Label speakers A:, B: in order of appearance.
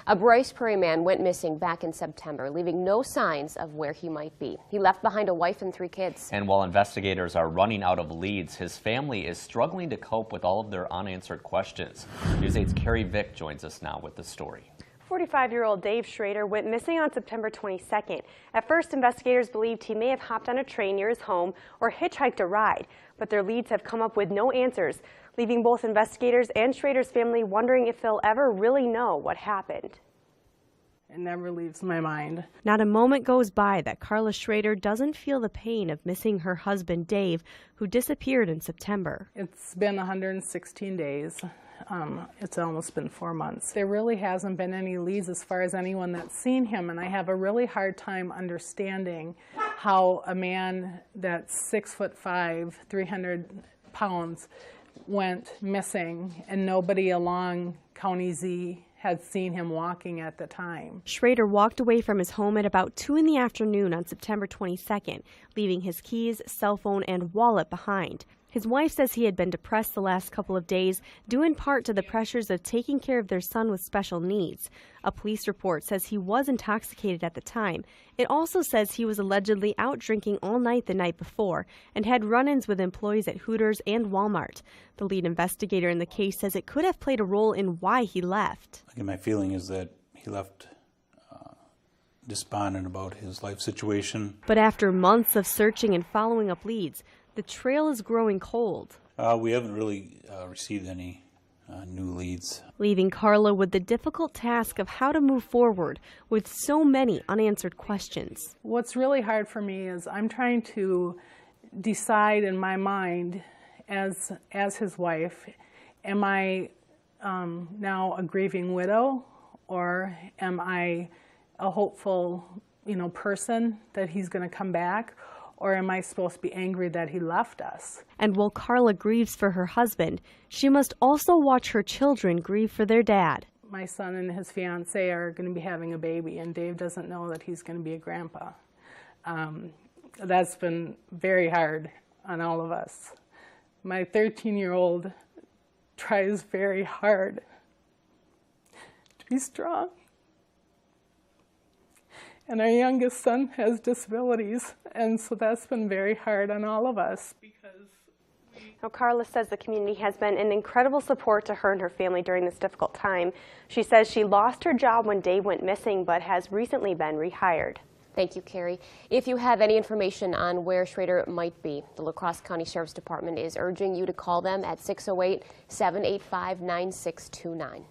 A: A Brice Prairie man went missing back in September, leaving no signs of where he might be. He left behind a wife and 3 kids.
B: And while investigators are running out of leads, his family is struggling to cope with all of their unanswered questions. News 8's Carrie Vick joins us now with the story.
C: 45-year-old Dave Schrader went missing on September 22nd. At first, investigators believed he may have hopped on a train near his home or hitchhiked a ride, but their leads have come up with no answers, leaving both investigators and Schrader's family wondering if they'll ever really know what happened.
D: It never leaves my mind.
C: Not a moment goes by that Carla Schrader doesn't feel the pain of missing her husband, Dave, who disappeared in September.
D: It's been 116 days. It's almost been 4 months. There really hasn't been any leads as far as anyone that's seen him, and I have a really hard time understanding how a man that's 6'5", 300 pounds went missing and nobody along County Z had seen him walking at the time.
C: Schrader walked away from his home at about 2 in the afternoon on September 22nd, leaving his keys, cell phone, and wallet behind. His wife says he had been depressed the last couple of days, due in part to the pressures of taking care of their son with special needs. A police report says he was intoxicated at the time. It also says he was allegedly out drinking all night the night before and had run-ins with employees at Hooters and Walmart. The lead investigator in the case says it could have played a role in why he left.
E: Again, my feeling is that he left despondent about his life situation.
C: But after months of searching and following up leads, the trail is growing cold.
E: We haven't really received any new leads.
C: Leaving Carla with the difficult task of how to move forward with so many unanswered questions.
D: What's really hard for me is I'm trying to decide in my mind as his wife, am I now a grieving widow, or am I a hopeful, person that he's going to come back? Or am I supposed to be angry that he left us?
C: And while Carla grieves for her husband, she must also watch her children grieve for their dad.
D: My son and his fiance are going to be having a baby, and Dave doesn't know that he's going to be a grandpa. That's been very hard on all of us. My 13-year-old tries very hard to be strong. And our youngest son has disabilities, and so that's been very hard on all of us.
C: Now, Carla says the community has been an incredible support to her and her family during this difficult time. She says she lost her job when Dave went missing, but has recently been rehired.
A: Thank you, Carrie. If you have any information on where Schrader might be, the La Crosse County Sheriff's Department is urging you to call them at 608-785-9629.